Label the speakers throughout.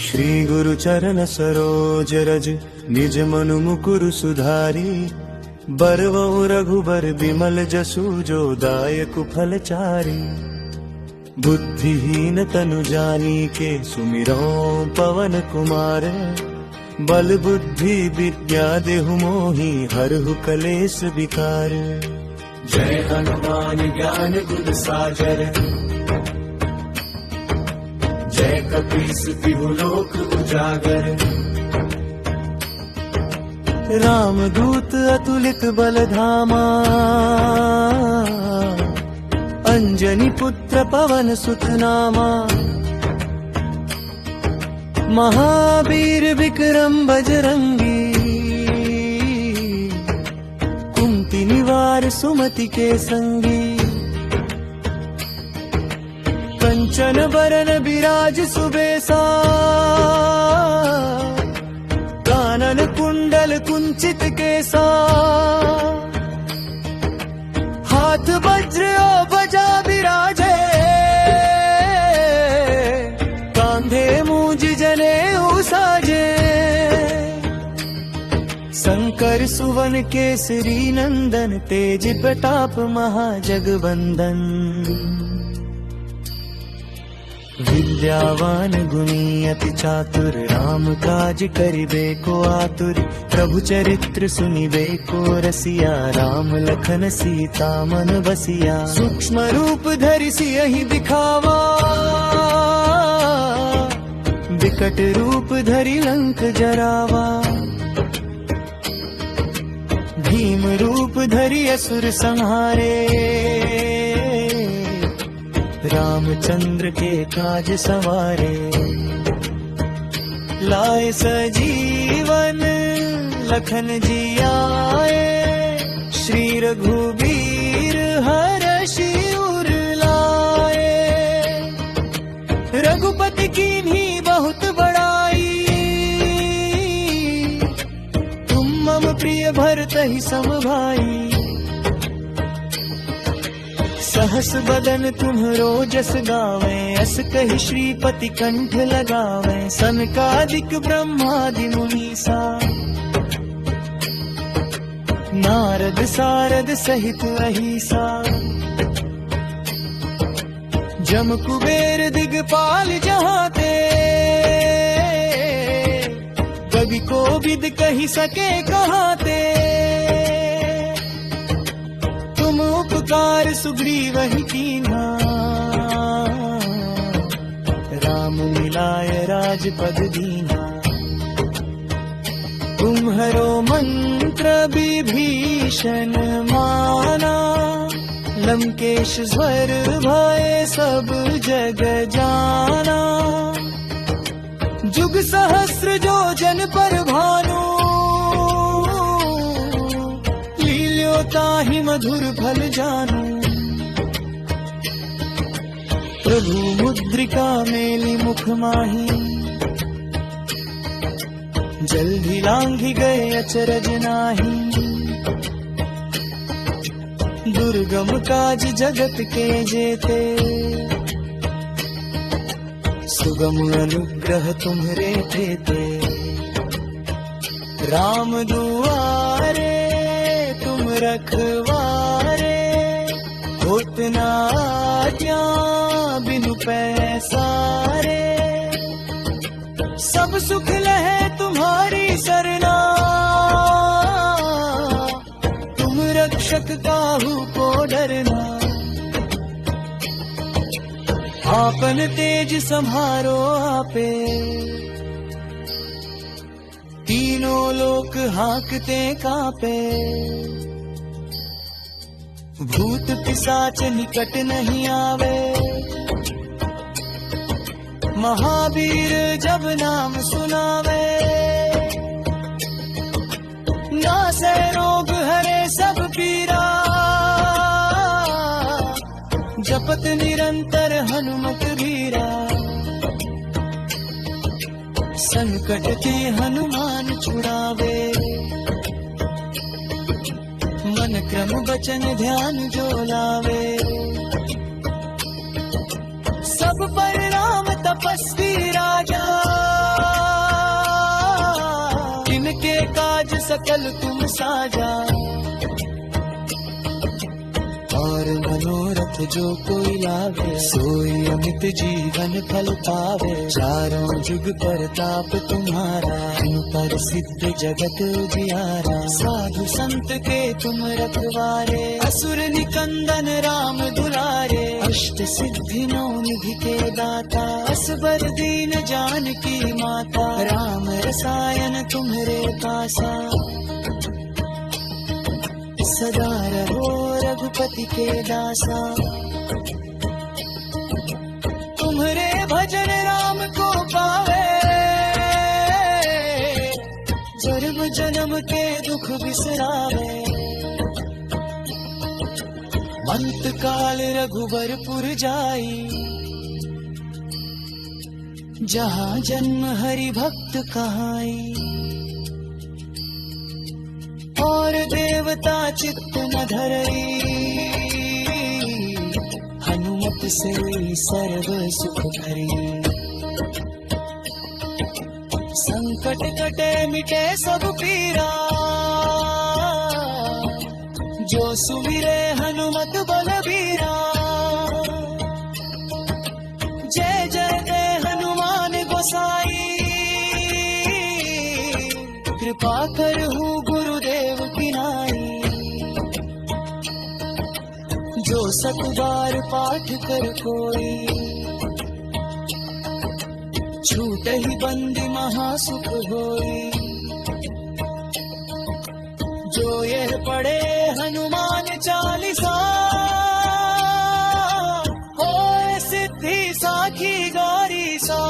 Speaker 1: श्री गुरु चरण सरोज रज निज मनु मुकुरु सुधारी। बरवउ रघुबर बिमल जसु जो दायक फल चारी। बुद्धिहीन तनु जानीके सुमिरौ पवन कुमार। बल बुद्धि विद्या देहु मोहि हरहु कलेस विकार। जय हनुमान ज्ञान गुण सागर। जय कपीस तिहु लोक उजागर। रामदूत अतुलित बल धामा। अंजनी पुत्र पवन सुत नामा। महावीर विक्रम बजरंगी। कुंती निवार सुमति के संगी। कंचन बरन बिराज सुबेसा। कानन कुंडल कुंचित केसा। हाथ वज्र ध्वजा विराजे। कांधे मूंज जनेऊ साजे। शंकर सुवन केसरी नंदन। तेज प्रताप महाजगवंदन। विद्यावान गुणी अति चातुर। राम काज करिबे को आतुर। प्रभु चरित्र सुनिबे को रसिया। राम लखन सीता मन बसिया। सूक्ष्म रूप धरि सियहि दिखावा। विकट रूप धरि लंक जरावा। भीम रूप धरि असुर संहारे। रामचंद्र के काज सवारे। लाए सजीवन लखन जियाए। श्री रघुबीर हरषि उर लाए। रघुपति कीन्ही बहुत बड़ाई। तुम मम प्रिय भरतहि सम भाई। सहस बदन तुम्हरो जस गावे। अस कहि श्रीपति कंठ लगावे। सनकादिक ब्रह्मादि मुनीसा। नारद सारद सहित अहिसा। जम कुबेर दिगपाल जहाते। कवि कोविद कहि सके कहाते। तुम उपकार सुग्रीवहि कीन्हा। राम मिलाय राजपद दीन्हा। तुम्हरो मंत्र विभीषण माना। लंकेश स्वर भय सब जग जाना। जुग सहस्र जो जन पर भानु। ताहि मधुर फल जानू। प्रभु मुद्रिका मेली मुख माही। जल्दी लांघि गए अचरज नाही। दुर्गम काज जगत के जेते। सुगम अनुग्रह तुम्हरे तेते। राम दुआरे तुम रखवारे। होत न आज्ञा बिनु पैसारे। सब सुख लहे तुम्हारी सरना। तुम रक्षक काहू को डरना। आपन तेज सम्हारो आपे। तीनों लोक हांकते कांपे। भूत पिशाच निकट नहीं आवे। महावीर जब नाम सुनावे। नासे रोग हरे सब पीरा। जपत निरंतर हनुमत वीरा। संकट ते हनुमान छुड़ावे। मन क्रम बचन ध्यान जो लावे। सब पर राम तपस्वी राजा। काज सकल तुम साजा, और मनोरथ जो कोई लावे, सोई अमित जीवन फल पावे। चारों जुग परताप तुम्हारा, तुम पर सिद्ध जगत उजियारा। साधु संत के तुम रखवारे, असुर निकंदन राम दुलारे। अष्ट सिद्धि नौ निधि के दाता, असबर दीन जानकी माता। राम रसायन तुम्हरे पासा, सदा रहो रघुपति के दासा। तुम्हरे भजन राम को पावे, जन्म जन्म के दुख बिसरावे। अंत काल रघुबरपुर जाई, जहाँ जन्म हरि भक्त कहाई। और देवता चित्त न धरई, हनुमत से सर्व सुख करी। संकट कटे मिटे सब पीरा, जो सुमिरे हनुमत बलबीरा। जय जय जय हनुमान गोसाई, कृपा करहु गुरुदेव की नाई। जो सत बार पाठ कर कोई, छूट ही बंदी महासुख होई। जो यह पढ़े हनुमान चालीसा, होए सिद्धि साखी गौरी सा।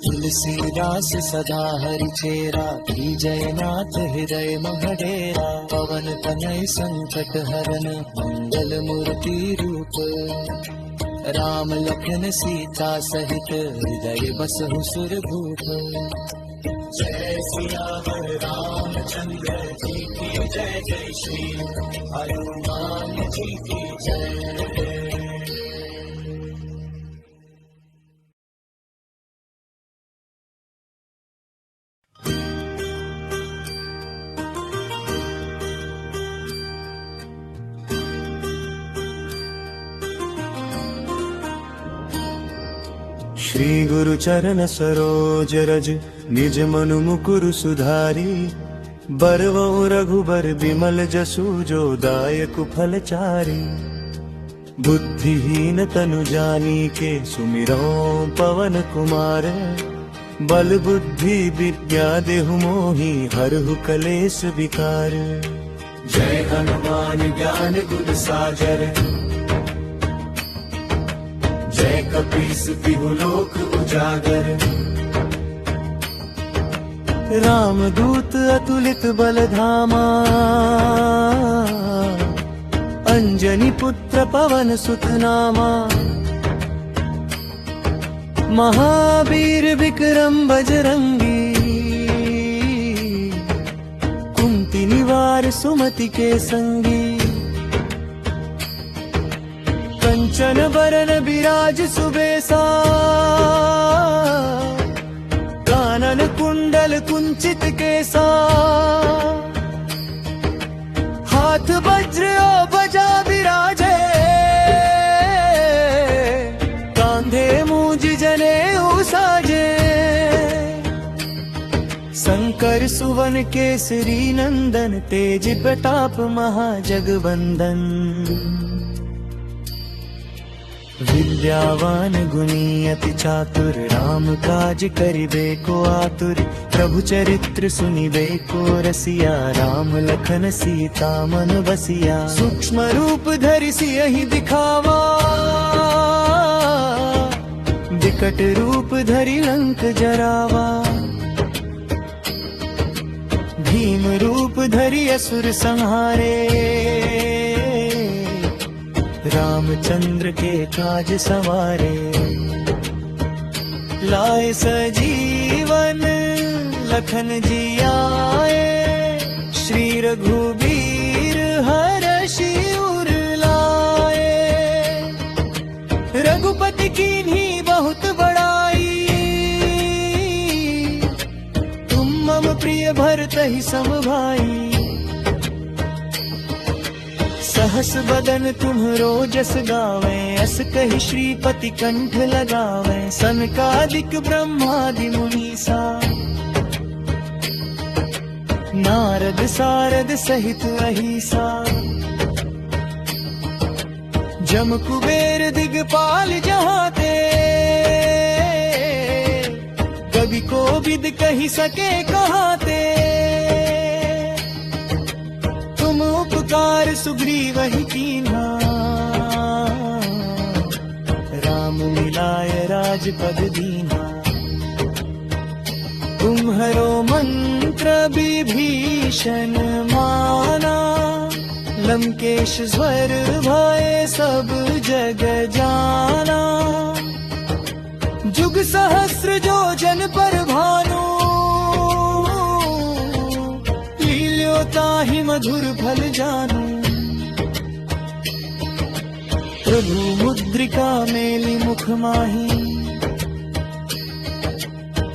Speaker 1: तुलसीदास सदा हरि चेरा, की जयनाथ हृदय महडेरा। पवन तनय संकट हरन, मंगल मूर्ति रूप। राम लखन सीता सहित, हृदय बसहु सुरभूप। जय सियावर रामचंद्र जी की जय, जय श्री हनुमान जी की जय। श्री गुरु चरण सरोज रज, निज मनु मुकुरु सुधारी। बरवउ रघुबर बिमल जसु, जो दायक फल चारी। बुद्धिहीन तनु जानीके, सुमिरौ पवन कुमार। बल बुद्धि विद्या देहु मोहि, हरहु कलेस विकार। जय हनुमान ज्ञान गुण सागर, जय कपीस तिहु लोक उजागर। राम दूत अतुलित बल धामा, अंजनी पुत्र पवन सुत नामा। महावीर विक्रम बजरंगी, कुंती निवार सुमति के संगी। कंचन बरन बिराज सुबेसा, कानन कुंडल कुंचित केसा। हाथ वज्र ध्वजा विराजे, कांधे मूज जनेऊ साजे। शंकर सुवन केसरी नंदन, तेज प्रताप महाजगवंदन। विद्यावान गुणी अति चातुर, राम काज करिबे को आतुर। प्रभु चरित्र सुनिबे को रसिया, राम लखन सीता मन बसिया। सूक्ष्म रूप धरि सियहि दिखावा, विकट रूप धरि लंक जरावा। भीम रूप धरि असुर संहारे, रामचंद्र के काज सवारे। लाए सजीवन लखन जी आए, श्री रघुबीर हरषि उर लाए। रघुपति कीन्ही बहुत बड़ाई, प्रिय भरत ही सम भाई। सहस बदन तुम्हरो जस गावे, अस कहि श्रीपति कंठ लगावे। सनकादिक ब्रह्मादि मुनीसा, नारद सारद सहित अहिसा। जम कुबेर दिगपाल जहाते, कवि को विद कही सके कहाते। तुम उपकार सुग्रीव ही कीन्हा, राम मिलाय राजपद दीन्हा। तुम्हरो मंत्र विभीषण माना, लंकेश स्वर भय सब जग जाना। जुग सहस्र जो जन पर भानु, लील्यो ताहि मधुर फल जानू। प्रभु मुद्रिका मेली मुख माही,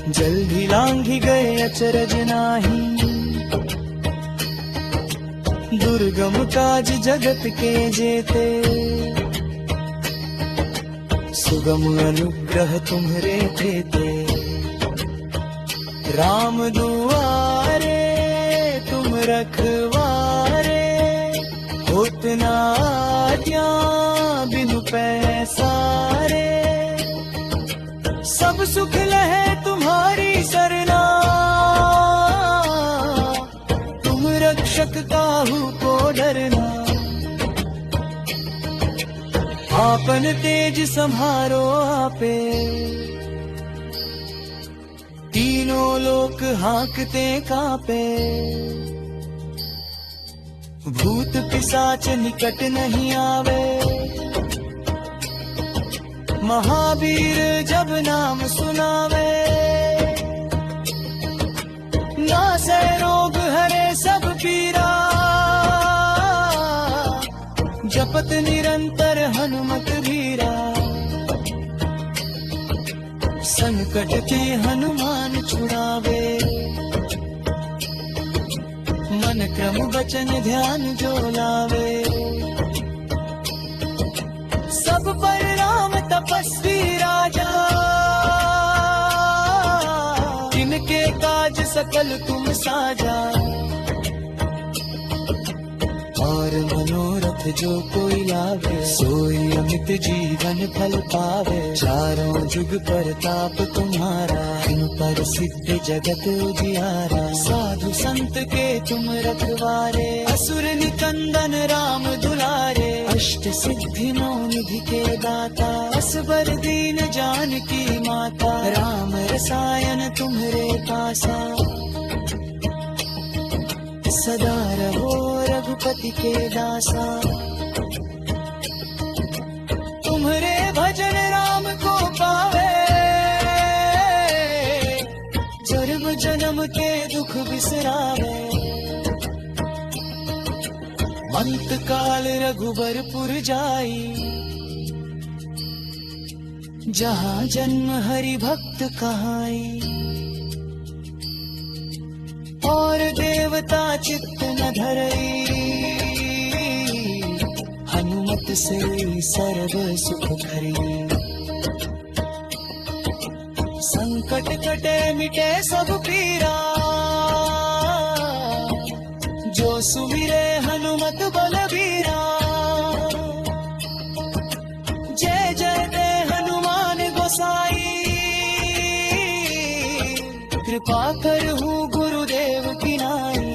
Speaker 1: जल्दी लांघी गए अचरज नाही। दुर्गम काज जगत के जेते, सुगम अनुग्रह तुम्हरे तेते। राम दुआरे तुम रखवारे, होत न आज्ञा बिनु पैसारे। सब सुख लहे तुम्हारी सरना, तुम रक्षक काहू को डरना। आपन तेज सम्हारो आपे, तीनों लोक हांकते कापे। भूत पिशाच निकट नहीं आवे, महावीर जब नाम सुनावे। नासै रोग हरे सब पीरा, जपत निरंतर हनुमत वीरा। संकट के हनुमान छुड़ावे, मन क्रम वचन ध्यान जो लावे। सब पर राम तपस्वी राजा, जिनके काज सकल तुम साजा। और मनोरथ जो कोई लावे, सोई अमित जीवन फल पावे। चारों जुग परताप तुम्हारा, तुम पर सिद्ध जगत उजियारा। साधु संत के तुम रखवारे, असुर निकंदन राम दुलारे। अष्ट सिद्धि नौ निधि के दाता, असबर दीन जानकी माता। राम रसायन तुम्हरे पासा, सदा रहो रघुपति के दासा। तुम्हरे भजन राम को पावे, जन्म जन्म के दुख बिसरावे। अंत काल रघुबरपुर जाई, जहाँ जन्म हरि भक्त कहाई। और देवता चित्त न धरई, हनुमत से सर्व सुख करी। संकट कटे मिटे सब पीरा, जो सुमिरे हनुमत बलबीरा। जय जय दे हनुमान गोसाई, कृपा करहु गुरुदेव की नाई।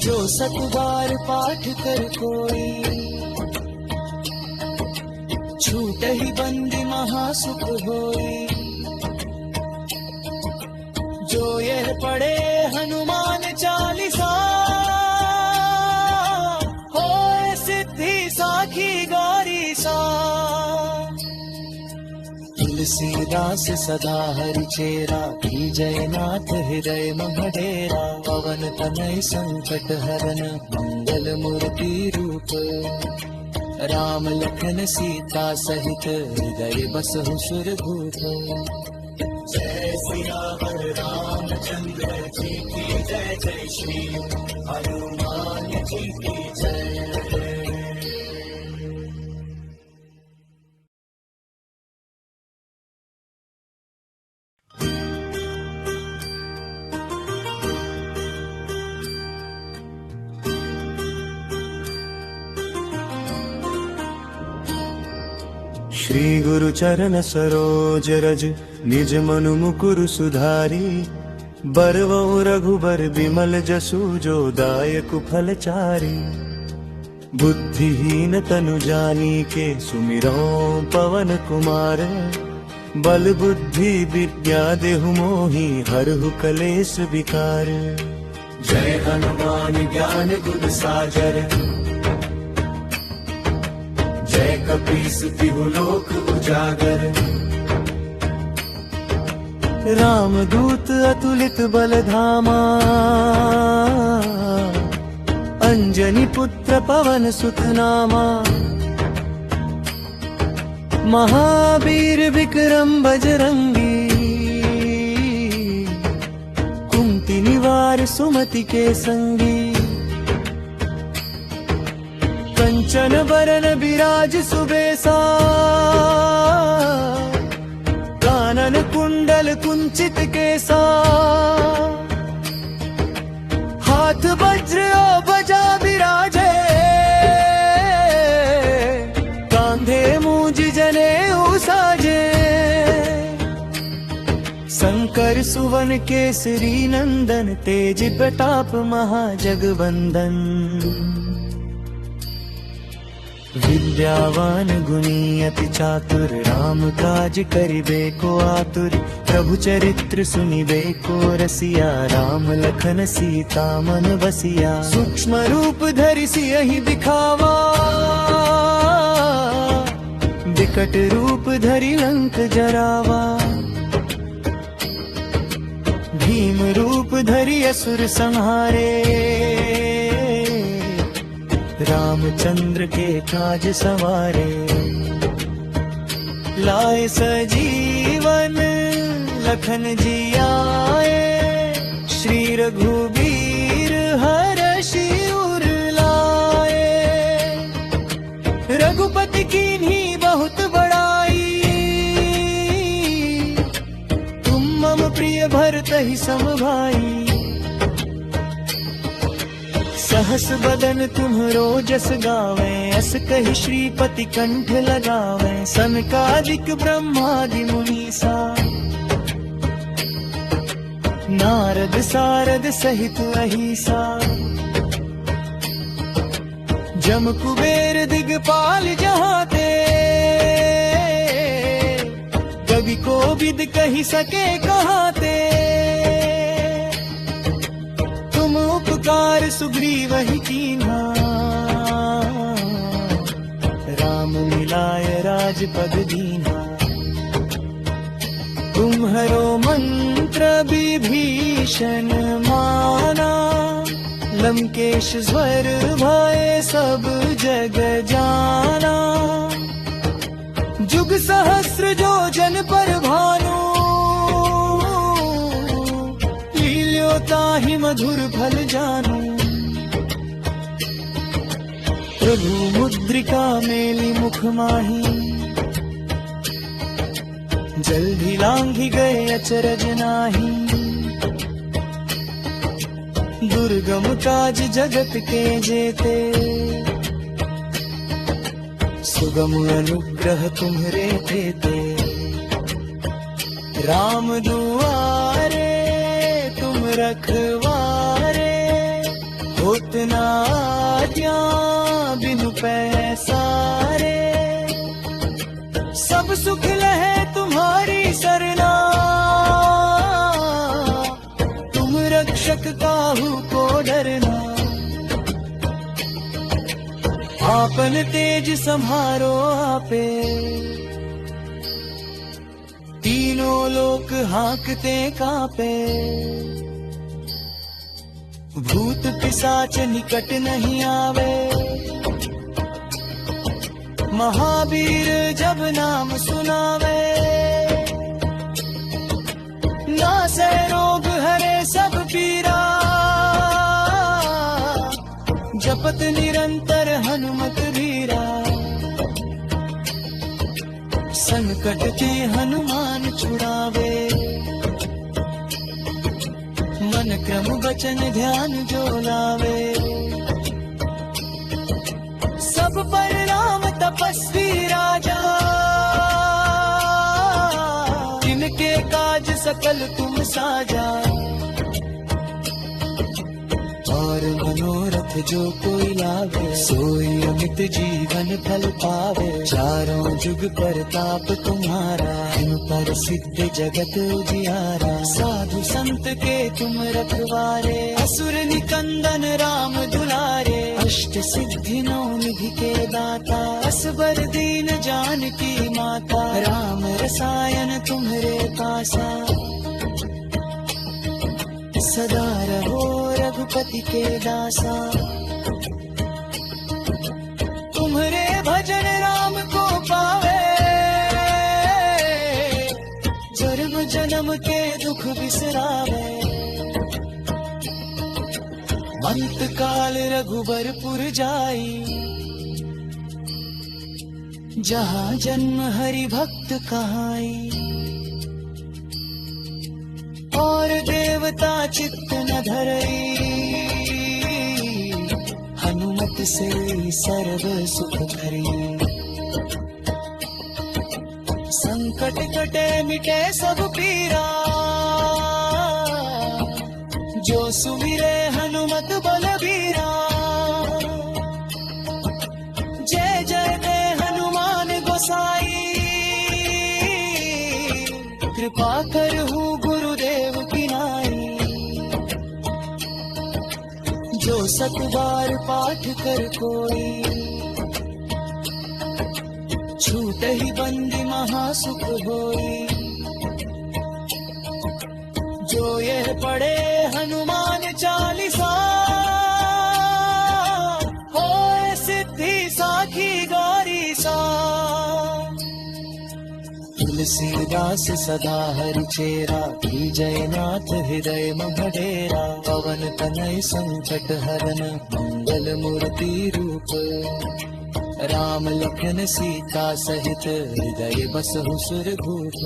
Speaker 1: जो सत बार पाठ कर कोई, छूट ही बंदी महासुख होई। जो यह पढ़े हनुमान चालीसा, होए सिद्धि साखी गौरी सा। तुलसीदास सदा हरि चेरा, की जयनाथ हृदय मह डेरा। पवन तनय संकट हरन, मंगल मूर्ति रूप। राम लखन सीता सहित, हृदय बसहु सुरभूप। जय सियावर रामचंद्र जी की जय जय श्री हनुमान जी की जय। श्री गुरु चरण सरोज रज निज मनु मुकुरु सुधारी बरवउ रघुबर बिमल जसु जो दायक फल चारी। बुद्धिहीन तनु जानीके सुमिरौ पवन कुमार बल बुद्धि विद्या देहु मोहि हरहु कलेश विकार। जय हनुमान ज्ञान गुण सागर जय कपीस तिहु लोक उजागर। रामदूत अतुलित बल धामा अंजनी पुत्र पवन सुत नामा। महावीर विक्रम बजरंगी कुंती निवार सुमति के संगी। कंचन बरन बिराज सुबेसा कानन कुंडल कुंचित केसा। हाथ वज्र ध्वजा बिराजे कांधे मूंज जनेऊ साजे। शंकर सुवन केसरी नंदन तेज प्रताप महाजगवंदन। विद्यावान गुणी अति चातुर राम काज करिबे को आतुर। प्रभु चरित्र सुनिबे को रसिया राम लखन सीता मन बसिया। सूक्ष्म रूप धरि सियहि दिखावा विकट रूप धरि लंक जरावा। भीम रूप धरि असुर संहारे रामचंद्र के काज सवारे। लाए सजीवन लखन जी आए श्री रघुबीर हरषि उर लाए। रघुपति कीन्ही बहुत बड़ाई तुम मम प्रिय भरतहि सम भाई। सहस बदन तुम्हरो जस गावे अस कहि श्रीपति कंठ लगावे। सनकादिक ब्रह्मादि मुनीसा नारद सारद सहित अहिसा। जम कुबेर दिगपाल जहाते कवि कोविद कहि सके कहाते। उपकार सुग्रीवहि कीन्हा राम मिलाय राजपद दीन्हा। तुम्हरो मंत्र विभीषण माना लंकेश स्वर भय सब जग जाना। जुग सहस्र जो जन पर भानु ताहि मधुर फल जानू। प्रभु मुद्रिका मेली मुख माही जल्दी लांघी गए अचरज नाही। दुर्गम काज जगत के जेते सुगम अनुग्रह तुम्हरे तेते। राम दुआरे रखवारे होत न आज्ञा बिनु पैसारे। सब सुख लहे तुम्हारी सरना तुम रक्षक काहू को डरना। आपन तेज सम्हारो आपे तीनों लोक हाँकते कापे। भूत पिशाच निकट नहीं आवे महावीर जब नाम सुनावे। नासे रोग हरे सब पीरा, जपत निरंतर हनुमत वीरा। संकट के हनुमान छुड़ावे, मन क्रम वचन ध्यान जो लावे। सब पर राम तपस्वी राजा, जिनके काज सकल तुम साजा। और मनोरथ जो कोई लावे, सोई अमित जीवन फल पावे। चारों जुग परताप तुम्हारा, तुम पर सिद्ध जगत उजियारा। साधु संत के तुम रखवारे, असुर निकंदन राम दुलारे। अष्ट सिद्धि नौ निधि के दाता, असबर दीन जानकी माता। राम रसायन तुम्हरे पासा, सदा रहो रघुपति के दासा। तुम्हारे भजन राम को पावे, जन्म जन्म के दुख बिसरावे। अंत काल रघुबरपुर जाई, जहाँ जन्म हरि भक्त कहाई। और देवता चित्त न धरई, हनुमत से सर्व सुख करी। संकट कटे मिटे सब पीरा, जो सुमिरे हनुमत बलबीरा। जय जय दे हनुमान गोसाई, कृपा करहु गुरुदेव की नाई। जो सत बार पाठ कर कोई, छूट ही बंदी महासुख होई। जो यह पढ़े हनुमान चालीसा, होए सिद्धि साखी गौरी सा। तुलसीदास सदा हरि चेरा, की जयनाथ हृदय मह डेरा। पवन तनय संकट हरन, मंगल मूर्ति रूप। राम लखन सीता सहित, हृदय बसहु सुरभूप।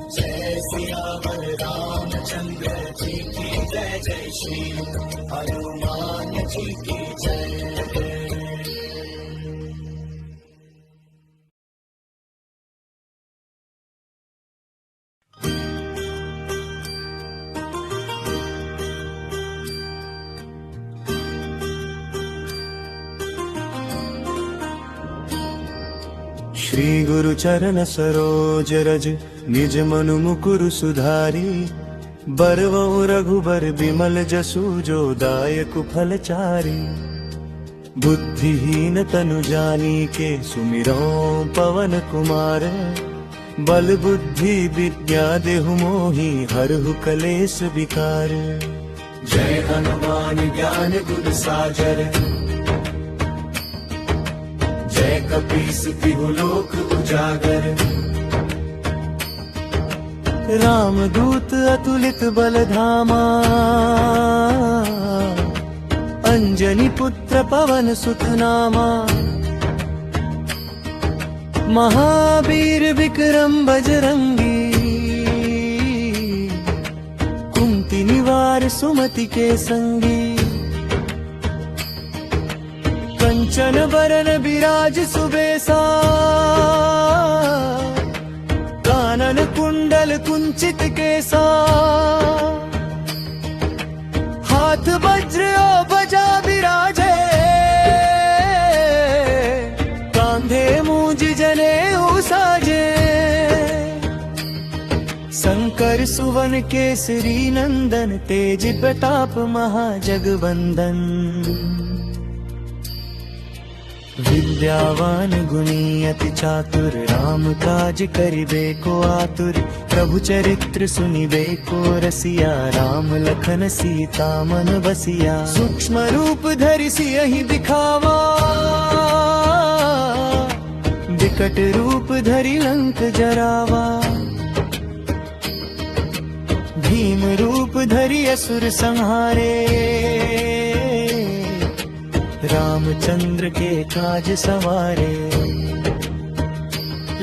Speaker 1: जय सियावर रामचंद्र जी की जय, जय श्री हनुमान जी की जय। श्री गुरु चरण सरोज रज, निज मनु मुकुरु सुधारी। बरवउ रघुबर बिमल जसु, जो दायक फल चारी। बुद्धिहीन तनु जानीके, सुमिरौ पवन कुमार। बल बुद्धि विद्या देहु मोहि, हरहु कलेस विकार। जय हनुमान ज्ञान गुण सागर, जय कपीस तिहु लोक उजागर। राम दूत अतुलित बल धामा, अंजनी पुत्र पवन सुत नामा। महावीर विक्रम बजरंगी, कुंती निवार सुमति के संगी। कंचन बरन बिराज सुबेसा, कानन कुंडल कुंचित केसा। हाथ वज्र ध्वजा विराजे, कांधे मूंज जनेऊ साजे। शंकर सुवन केसरी नंदन, तेज प्रताप महाजगवंदन। विद्यावान गुणी अति चातुर, राम काज करिबे को आतुर। प्रभु चरित्र सुनिबे को रसिया, राम लखन सीता मन बसिया। सूक्ष्म रूप धरि सियहि दिखावा, विकट रूप धरि लंक जरावा। भीम रूप धरि असुर संहारे, रामचंद्र के काज सवारे।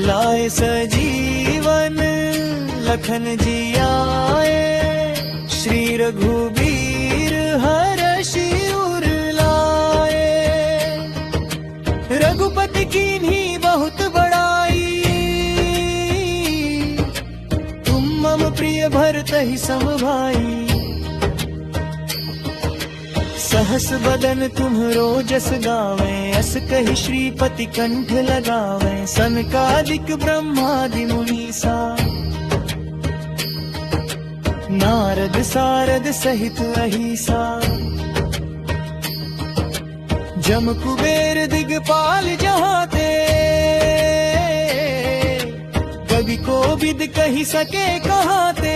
Speaker 1: लाए सजीवन लखन जी आए, श्री रघुबीर हरषि उर लाए। रघुपति कीन्ही बहुत बड़ाई, तुम मम प्रिय भरतहि सम भाई। सहस बदन तुम्हरो जस गावे, अस कहि श्रीपति कंठ लगावे। सनकादिक ब्रह्मादि मुनीसा, नारद सारद सहित अहिसा। जम कुबेर दिगपाल जहाते, कवि कोविद कहि सके कहाते।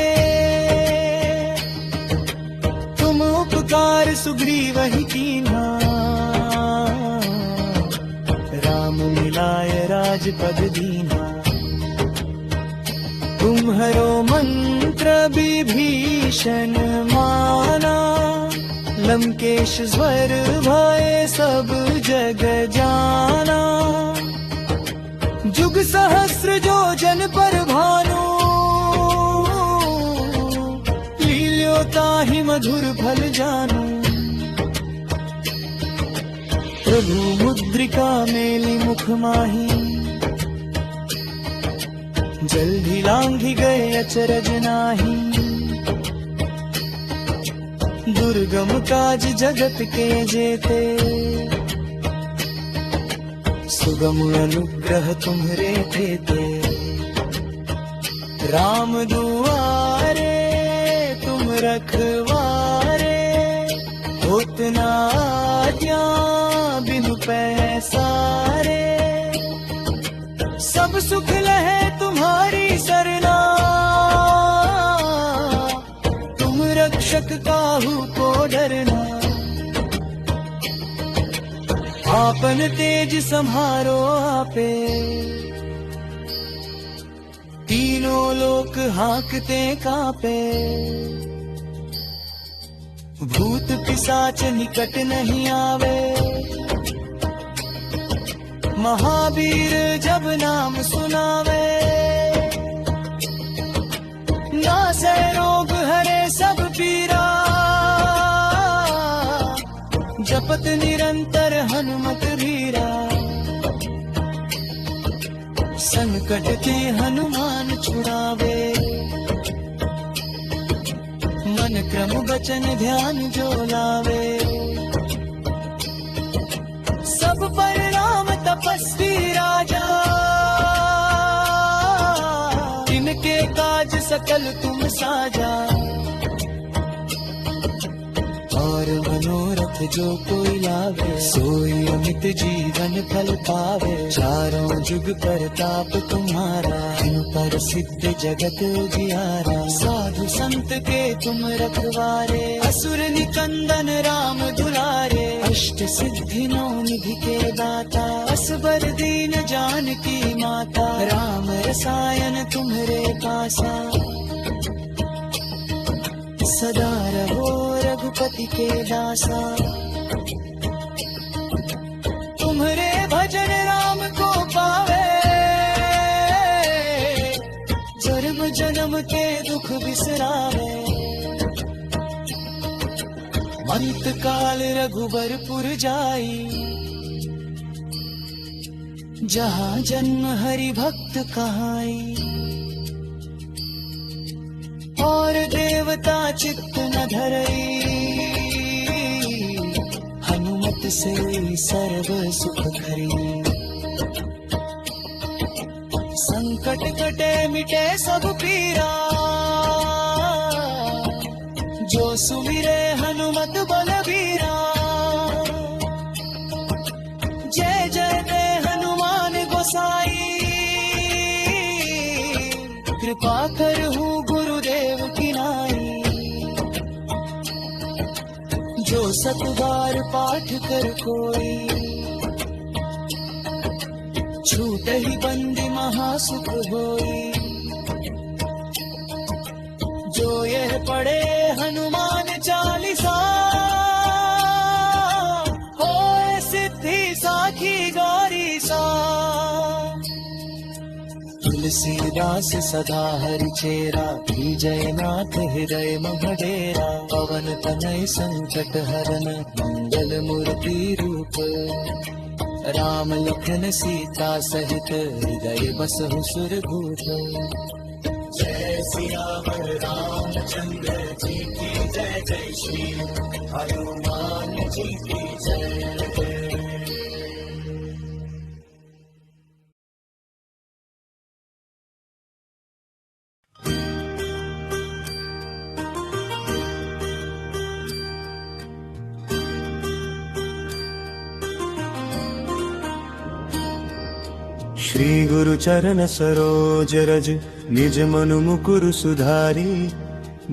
Speaker 1: तुम उपकार सुग्रीवहि कीन्हा, राम मिलाय राजपद दीन्हा। तुम्हरो मंत्र विभीषण माना, लंकेश स्वर भय सब जग जाना। जुग सहस्र जो जन पर भानु, लील्यो ताहि मधुर फल जानू। प्रभु मुद्रिका मेलि मुख माही, जल्दी लांघि गए अचरज नाही। दुर्गम काज जगत के जेते, सुगम अनुग्रह तुम्हरे तेते। राम दुआरे तुम रखवारे, होत न आज्ञा बिनु पैसारे। सब सुख लहे तुम्हारी सरना, तुम रक्षक काहू को डरना। आपन तेज सम्हारो आपे, तीनों लोक हांकते कापे। भूत पिशाच निकट नहीं आवे, महावीर जब नाम सुनावे। नासै रोग हरे सब पीरा, जपत निरंतर हनुमत वीरा। संकट के हनुमान छुड़ावे, मन क्रम वचन ध्यान जो लावे। सब पर राम तपस्वी राजा, इनके काज सकल तुम साजा। और मनोरथ जो कोई लावे, सोई अमित जीवन फल पावे। चारों जुग परताप तुम्हारा, इन पर सिद्ध जगत उजियारा। साधु संत के तुम रखवारे, असुर निकंदन राम दुलारे। अष्ट सिद्धि नौ निधि के दाता, असबर दीन जानकी माता। राम रसायन तुम्हरे पासा, सदा रहो रघुपति के दासा। तुम्हरे भजन राम को पावे, जन्म जन्म के दुख बिसरावे। अंत काल रघुबरपुर जाई, जहाँ जन्म हरि भक्त कहाई। और देवता चित्त न धरई, हनुमत से सर्व सुख करी। संकट कटे मिटे सब पीरा, जो सुमिरे हनुमत बलबीरा। जय जय दे हनुमान गोसाई, कृपा करहु गुरुदेव की नाई। जो सत बार पाठ कर कोई, छूट ही बंदी महासुख होई। जो जो यह पढ़े हनुमान चालीसा, होए सिद्धि साखी गौरी सा। तुलसीदास सदा हरि चेरा, जयनाथ हृदय मढ़ेरा। पवन तनय संकट हरन, मंगल मूर्ति रूप। राम लखन सीता सहित, हृदय बसहु सुरभूप। जय सियावर रामचंद्र जी की जय, जय श्री हनुमान जी की जय। श्री गुरु चरण सरोज रज, निज मनु मुकुरु सुधारी।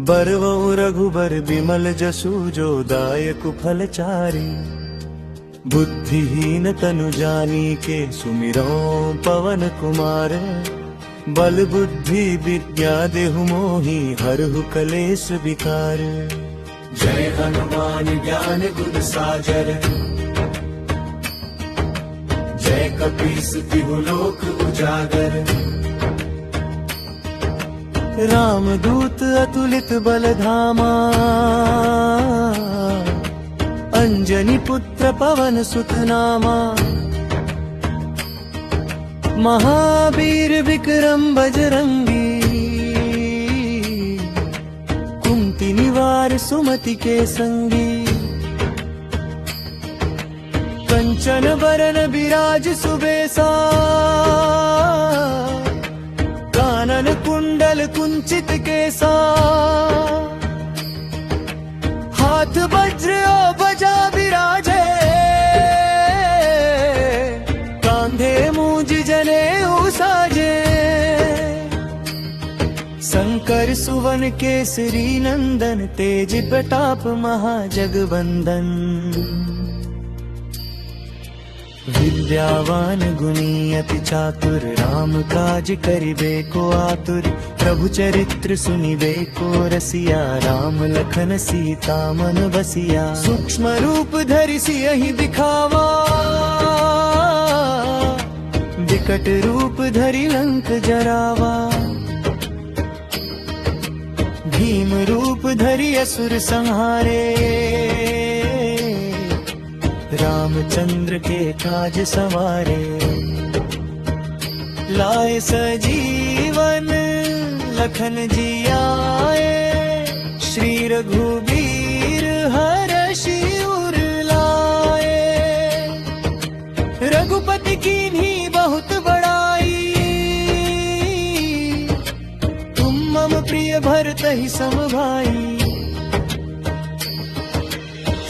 Speaker 1: बरवउ रघुबर बिमल जसु, जो दायक फलचारी। बुद्धिहीन तनु जानीके, सुमिरौ पवन कुमार। बल बुद्धि विद्या देहु मोहि, हरहु कलेश विकार। जय हनुमान ज्ञान गुण सागर, जय कपीस तिहु लोक उजागर। राम दूत अतुलित बल धामा, अंजनी पुत्र पवन सुत नामा। महावीर विक्रम बजरंगी, कुंती निवार सुमति के संगी। कंचन बरन बिराज सुबेसा, कानन कुंडल कुंचित केसा। हाथ वज्र ध्वजा विराजे, कांधे मूज जनेऊ साजे। शंकर सुवन केसरी नंदन, तेज प्रताप महाजगवंदन। विद्यावान गुणी अति चातुर, राम काज करिबे को आतुर। प्रभु चरित्र सुनिबे को रसिया, राम लखन सीता मन बसिया। सूक्ष्म रूप धरि सियहि दिखावा, विकट रूप धरि लंक जरावा। भीम रूप धरि असुर संहारे, रामचंद्र के काज सवारे। लाए सजीवन लखन जी आए, श्री रघुबीर हरषि उर लाए। रघुपति कीन्ही बहुत बड़ाई, तुम मम प्रिय भरतहि सम भाई।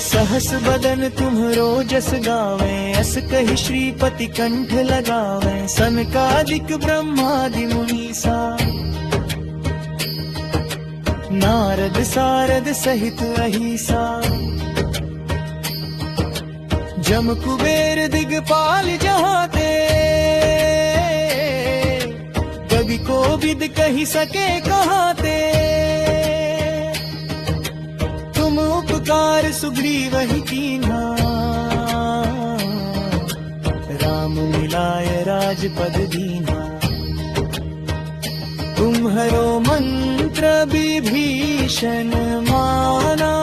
Speaker 1: सहस बदन तुम्हरो जस गावे, अस कहि श्रीपति कंठ लगावे। सनकादिक ब्रह्मादि मुनीसा, नारद सारद सहित अहिसा। जम कुबेर दिगपाल जहाते, कवि कोविद कहि सके कहाते। उपकार सुग्रीवहि कीन्हा, राम मिलाय राजपद दीन्हा। तुम्हरो मंत्र विभीषण माना,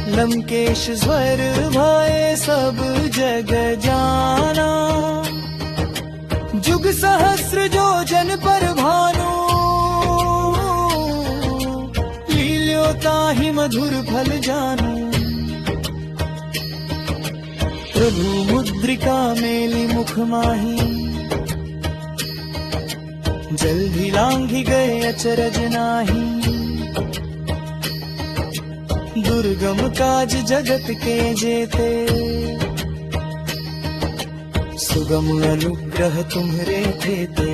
Speaker 1: लंकेश स्वर भय सब जग जाना। जुग सहस्र जो जन पर भानु, ताहि मधुर फल जानू। प्रभु मुद्रिका मेली मुख माही, जल्दी लांघि गए अचरज नाही। दुर्गम काज जगत के जेते, सुगम अनुग्रह तुम्हरे तेते।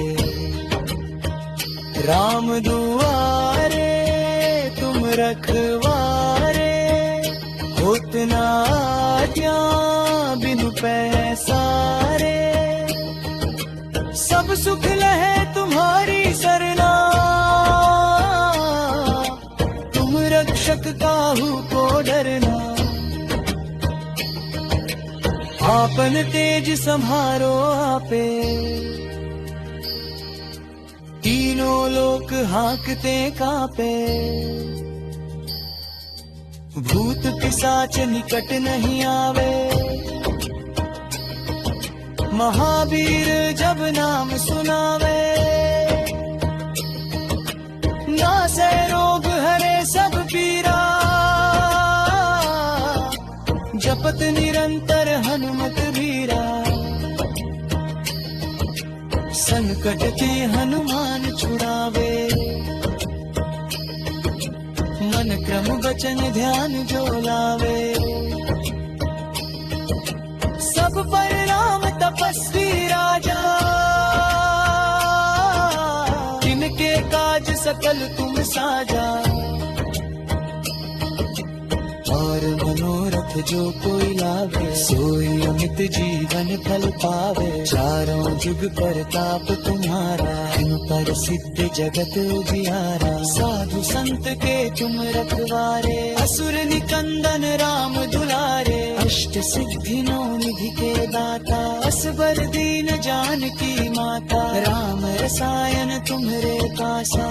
Speaker 1: राम दुआरे तुम रखवारे, होत न आज्ञा बिनु पैसारे। सब सुख लहे तुम्हारी सरना, रक्षक काहू को डरना, आपन तेज संहारो आपे, तीनों लोक हांकते कापे, भूत पिशाच निकट नहीं आवे, महावीर जब नाम सुनावे, नासे रोग हरे सब पीरा, जपत निरंतर हनुमत वीरा, संकट के हनुमान छुड़ावे, मन क्रम वचन ध्यान जो लावे, सब पर राम तपस्वी राजा, जिनके काज सकल तुम साजा, और मनोरथ जो कोई लावे, सोई अमित जीवन फल पावे, चारों जुग परताप तुम्हारा, तुम पर सिद्ध जगत उजियारा, साधु संत के तुम रखवारे, असुर निकंदन राम दुलारे, अष्ट सिद्धि नौ निधि के दाता, असबर दीन जानकी माता, राम रसायन तुम्हरे पासा,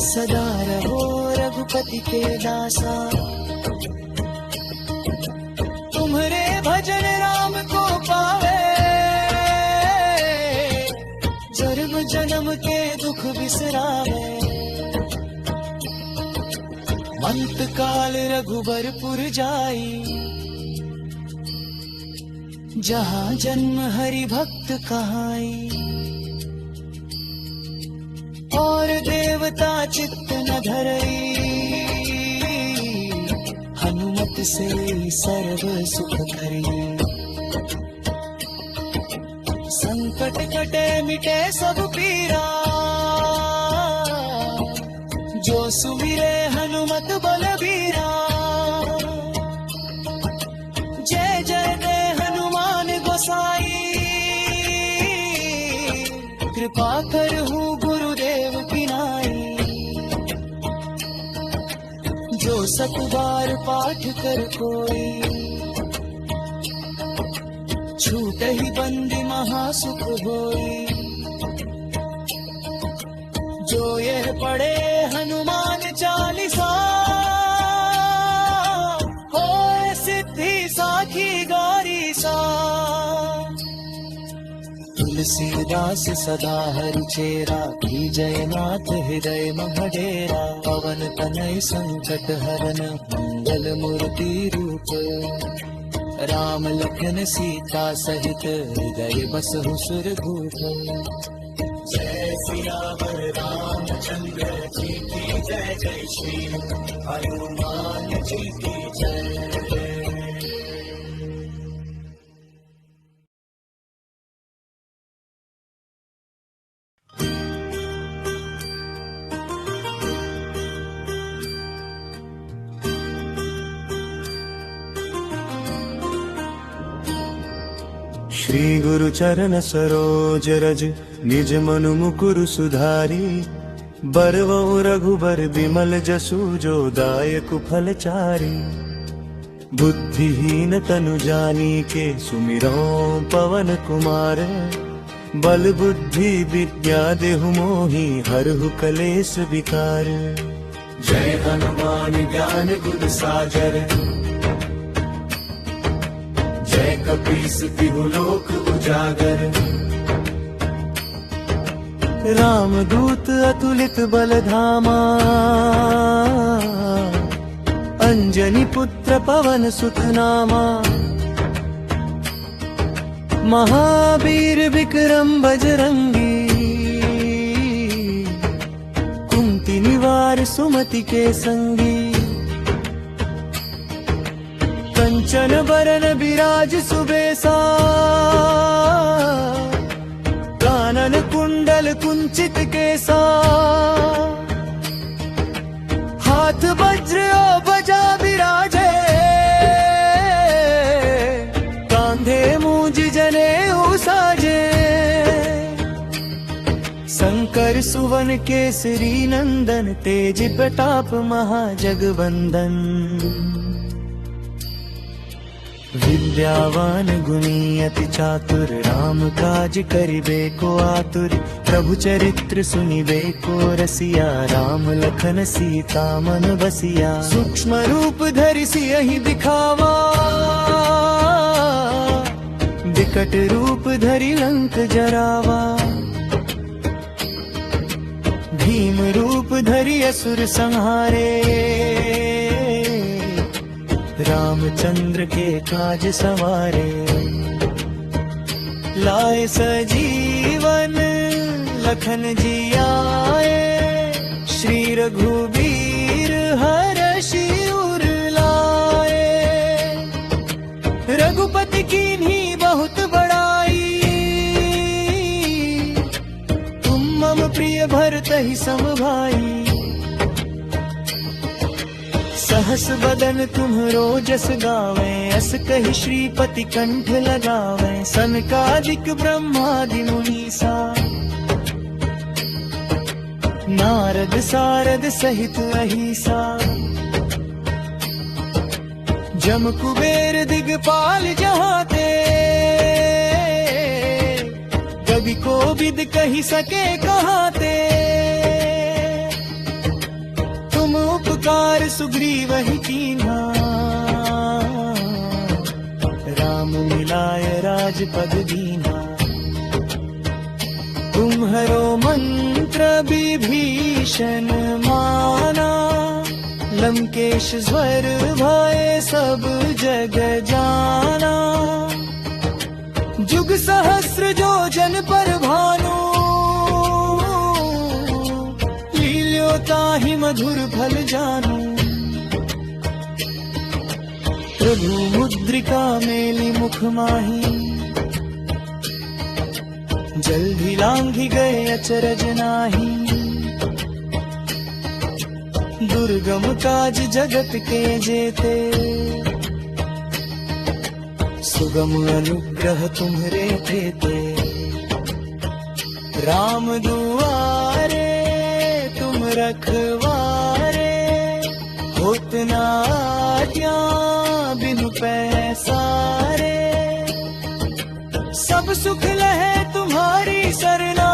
Speaker 1: सदा रहो रघुपति के दासा, तुम्हारे भजन राम को पावे, जन्म जन्म के दुख बिसरावे, अंत काल रघुबरपुर जाई, जहाँ जन्म हरि भक्त कहाई, और देवता चित्त न धरई, हनुमत से सर्व सुख करी, संकट कटे मिटे सब पीरा, जो सुमिरे हनुमत बलबीरा, जय जय दे हनुमान गोसाई, कृपा करहु गुरुदेव की नाई, जो सत बार पाठ कर कोई, छूट ही बंदी महासुख होई, जो यह पढ़े हनुमान चालीसा, होए सिद्धि साखी गौरी सा, तुलसीदास सदा हरि चेरा, की जयनाथ हृदय मह डेरा, पवन तनय संकट हरन, मंगल मूर्ति रूप, राम लखन सीता सहित, हृदय बसहु सुरभूप, जय सियावर रामचंद्र जी की जय, जय श्री हनुमान जी की जय। श्री गुरु चरण सरोज रज, निज मनु मुकुरु सुधारी, बरवउ रघुबर बिमल जसु, जो दायक फल चारी, बुद्धिहीन तनु जानीके, सुमिरौ पवन कुमार, बल बुद्धि विद्या देहु मोहि, हरहु कलेस विकार, जय हनुमान ज्ञान गुण सागर, जय कपीस तिहु लोक उजागर, राम दूत अतुलित बल धामा, अंजनी पुत्र पवन सुत नामा, महावीर विक्रम बजरंगी, कुंती निवार सुमति के संगी, कंचन बरन बिराज सुबेसा, कानन कुंडल कुंचित केसा, हाथ वज्र ध्वजा विराजे, कांधे मूंज जनेऊ साजे, शंकर सुवन पवन केसरी नंदन, तेज प्रताप महाजगवंदन। विद्यावान गुणी अति चातुर, राम काज करिबे को आतुर। प्रभु चरित्र सुनिबे को रसिया, राम लखन सीता मन बसिया। सूक्ष्म रूप धरि सियहि दिखावा, विकट रूप धरि लंक जरावा। भीम रूप धरि असुर संहारे, रामचंद्र के काज सवारे। लाए सजीवन लखन जी आए, श्री रघुबीर हरषि उर लाए। रघुपति कीन्ही बहुत बड़ाई, तुम मम प्रिय भरतहि सम भाई। सहस बदन तुम्हरो जस गावे, अस कहि श्रीपति कंठ लगावे। सनकादिक ब्रह्मादि मुनीसा, नारद सारद सहित अहिसा। जम कुबेर दिगपाल जहाते, कवि कोविद कहि सके कहाते। तुम उपकार सुग्रीवहि कीन्हा, राम मिलाय राजपद दीन्हा। तुम्हरो मंत्र विभीषण माना, लंकेश स्वर भय सब जग जाना। जुग सहस्र जो जन पर भानु, ताहि मधुर फल जानू। प्रभु मुद्रिका मेली मुख माही, जल्दी लांघि गए अचरज नाही। दुर्गम काज जगत के जेते, सुगम अनुग्रह तुम्हरे तेते। राम दुआरे रखवारे, होत न आज्ञा बिनु पैसारे। सब सुख लहे तुम्हारी सरना,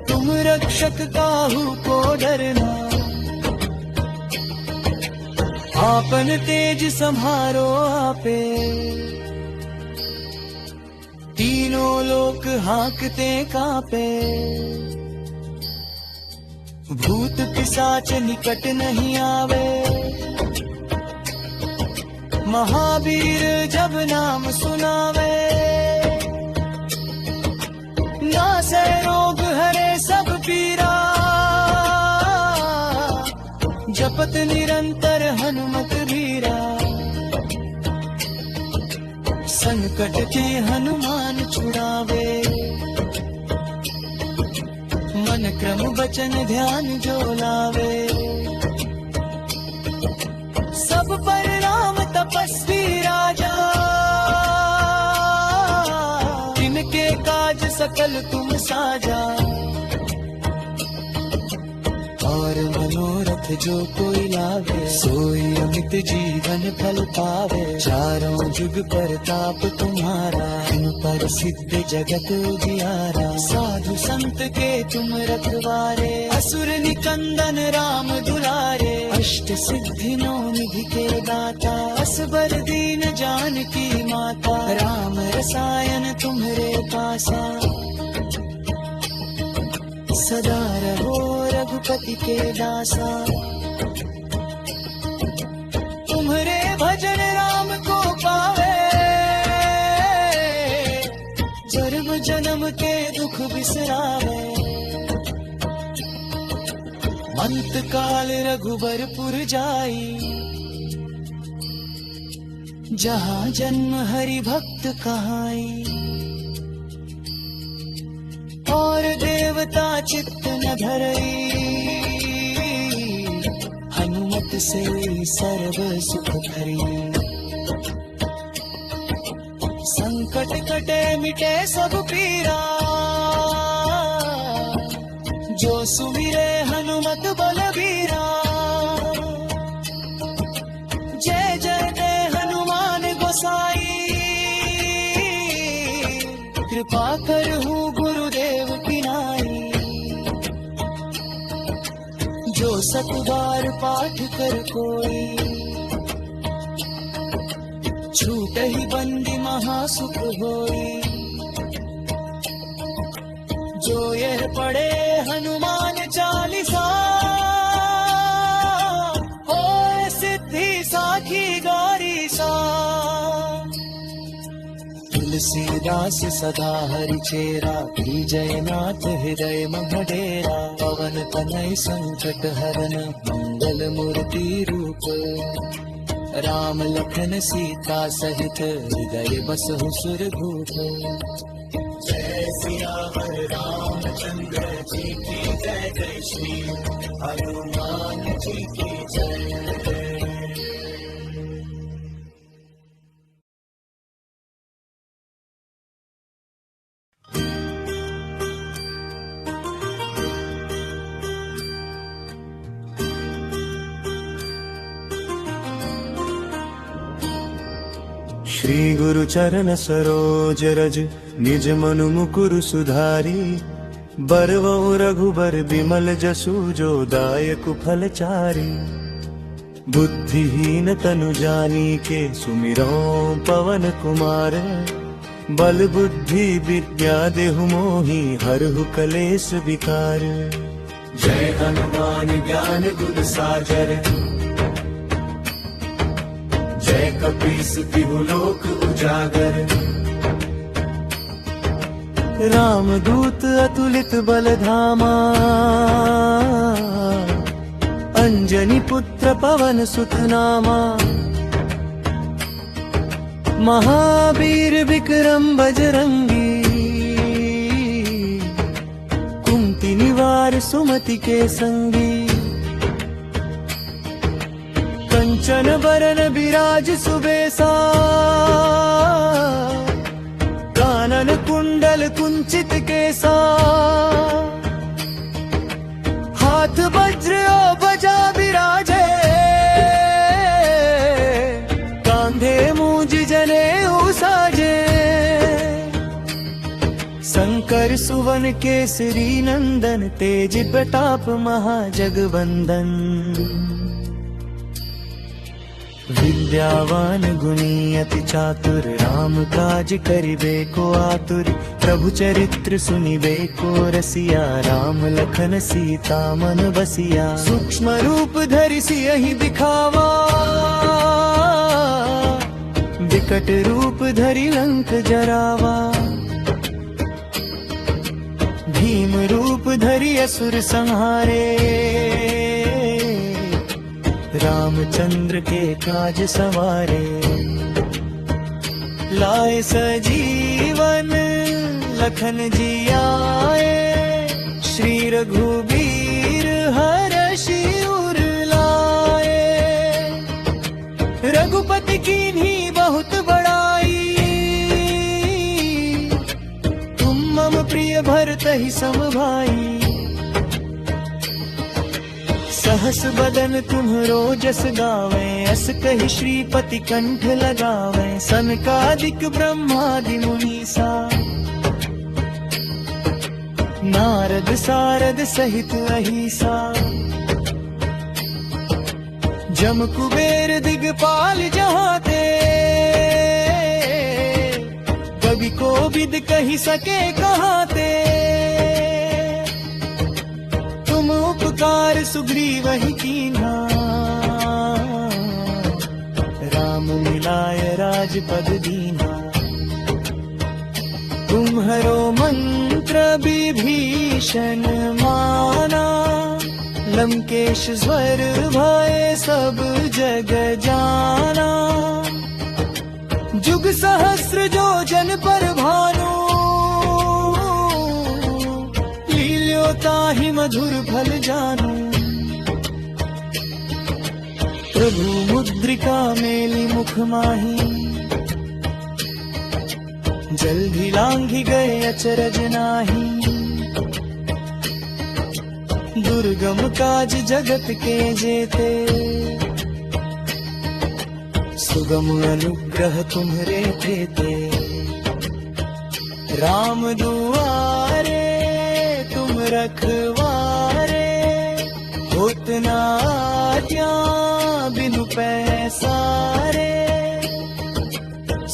Speaker 1: तुम रक्षक काहू को डरना। आपन तेज सम्हारो आपे, तीनों लोक हांकते कापे। भूत पिशाच निकट नहीं आवे, महावीर जब नाम सुनावे। नासै रोग हरे सब पीरा, जपत निरंतर हनुमत वीरा। संकट के हनुमान छुड़ावे, मन क्रम वचन ध्यान जो लावे। सब पर राम तपस्वी राजा, जिनके काज सकल तुम साजा। और मनोरथ जो कोई लावे, सोई अमित जीवन फल पावे। चारों जुग परताप तुम्हारा, तुम पर सिद्ध जगत उजियारा। साधु संत के तुम रखवारे, असुर निकंदन राम दुलारे। अष्ट सिद्धि नौ निधि के दाता, असबर दीन जानकी माता। राम रसायन तुम्हरे पासा, सदा रहो रघुपति के दासा। तुम्हरे भजन राम को पावे, जन्म जन्म के दुख बिसरावे। अंत काल रघुबरपुर जाई, जहाँ जन्म हरि भक्त कहाई। और देवता चित्त न धरई, हनुमत से सर्व सुख करी। संकट कटे मिटे सब पीरा, जो सुमिरे हनुमत बलबीरा, जय जय जय हनुमान गोसाई, कृपा करहु गुरुदेव की नाई। जो सत बार पाठ कर कोई, छूट ही बंदी महासुख होई। जो यह पढ़े हनुमान चालीसा, होए सिद्धि साखी गौरी सा। तुलसीदास सदा हरि चेरा, जयनाथ हृदय मह डेरा। पवन तनय संकट हरन, मंगल मूर्ति रूप। राम लखन सीता सहित, हृदय बसहु सुरभूप। जय सिया हर रामचंद्र जी की जय, जय श्री हनुमान जी की जय। श्री गुरु चरण सरोज रज, निज मनु मुकुरु सुधारी। बरवउ रघुबर बिमल जसु, जो दायक फलचारी। बुद्धिहीन तनु जानीके, सुमिरौ पवन कुमार। बल बुद्धि विद्या देहु मोहि, हरहु कलेस विकार। जय हनुमान ज्ञान गुण सागर, जय कपीस तिहु लोक उजागर। राम दूत अतुलित बल धामा, अंजनी पुत्र पवन सुत नामा। महावीर विक्रम बजरंगी, कुंती निवार सुमति के संगी। कंचन बरन बिराज सुबेसा, कानन कुंडल कुंचित केसा। हाथ वज्र ध्वजा बिराजे, कांधे मूंज जनेऊ साजे। शंकर सुवन केसरी नंदन, तेज प्रताप महाजगवंदन। विद्यावान गुणी अति चातुर, राम काज करिबे को आतुर। प्रभु चरित्र सुनिबे को रसिया, राम लखन सीता मन बसिया। सूक्ष्म रूप धरि सियहि दिखावा, विकट रूप धरि लंक जरावा। भीम रूप धरि असुर संहारे, रामचंद्र के काज सवारे। लाए सजीवन लखन जी आए, श्री रघुबीर हरषि उर लाए। रघुपति कीन्ही बहुत बड़ाई, तुम मम प्रिय भरतहि सम भाई। सहस बदन तुम्हरो जस गावे, अस कहि श्रीपति कंठ लगावे। सनकादिक ब्रह्मादि मुनीसा, नारद सारद सहित अहिसा। जम कुबेर दिगपाल जहाते, कवि कोविद कहि सके कहाते। तुम उपकार सुग्रीवहि कीन्हा, राम मिलाय राजपद दीन्हा। तुम्हरो मंत्र विभीषण माना, लंकेश स्वर भय सब जग जाना। जुग सहस्र जो जन पर भानु, ताहि मधुर फल जानू। प्रभु मुद्रिका मेली मुख माही, जल्दी लांघि गए अचरज नाही। दुर्गम काज जगत के जेते, सुगम अनुग्रह तुम्हरे देते। राम दुआरे तुम रखवारे, होत न आज्ञा बिनु पैसारे।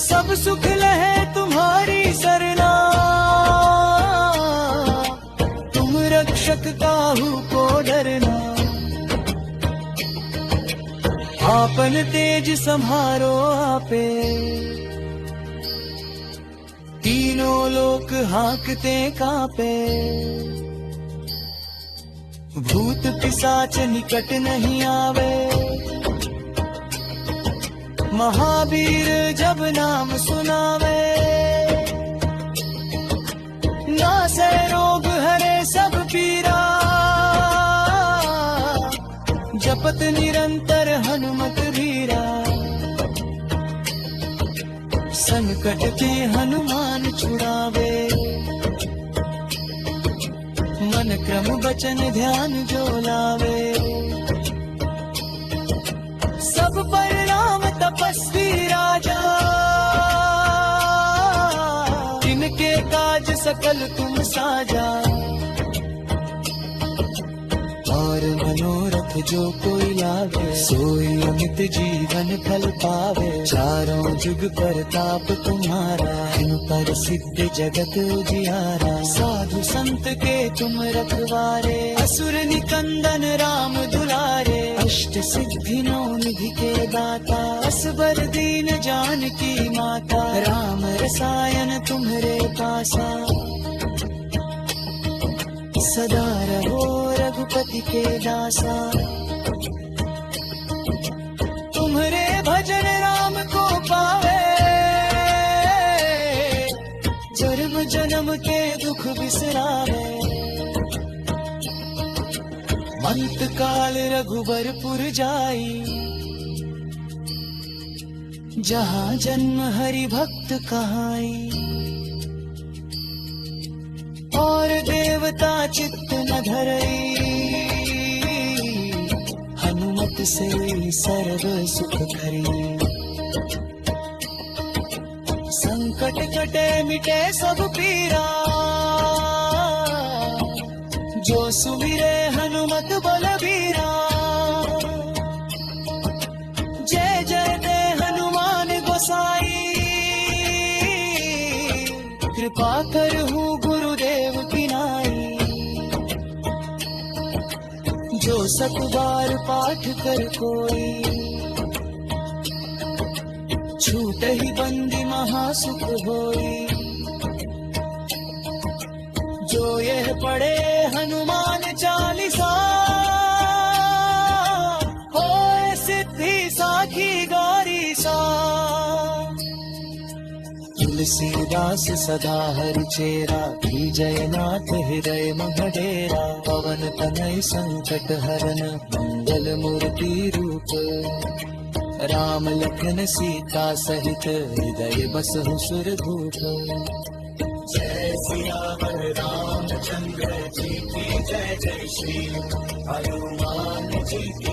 Speaker 1: सब सुख लहे तुम्हारी सरना, तुम रक्षक काहू को डरना। आपन तेज सम्हारो आपे, तीनों लोक हाँकते कांपे। भूत पिशाच निकट नहीं आवे, महावीर जब नाम सुनावे। नासे रोग हरे सब पीरा, जपत निरंतर हनुमत वीरा। संकट के हनुमान छुड़ावे, मन क्रम वचन ध्यान जो लावे। सब पर राम तपस्वी राजा, जिनके काज सकल तुम साजा। और मनोरथ जो कोई लावे, सोई अमित जीवन फल पावे। चारों जुग परताप तुम्हारा, इन पर सिद्ध जगत उजियारा। साधु संत के तुम रखवारे, असुर निकंदन राम दुलारे। अष्ट सिद्धि नौ निधि के दाता, असबर दीन जानकी माता। राम रसायन तुम्हरे पासा, सदा रहो रघुपति के दासा। तुम्हरे भजन राम को पावे, जन्म जन्म के दुख बिसरावे। मंत काल रघुबरपुर जाई, जहाँ जन्म हरि भक्त कहाई। और देवता चित्त न धरई, हनुमत से सर्व सुख करी। संकट कटे मिटे सब पीरा, जो सुमिरे हनुमत बलबीरा। जय जय दे हनुमान गोसाई, कृपा करहु गुरुदेव की नाई। जो सत बार पाठ कर कोई, छूट ही बंदी महासुख होई। जो यह पढ़े हनुमान चालीसा, होए सिद्धि साखी गौरी सा। तुलसीदास सदा हरि चेरा, की जयनाथ हृदय मह डेरा। पवन तनय संकट हरन, मंगल मूर्ति रूप। राम लखन सीता सहित, हृदय बसहु सुरभूप। जय सियावर रामचंद्र जी की जय, जय श्री हनुमान जी की।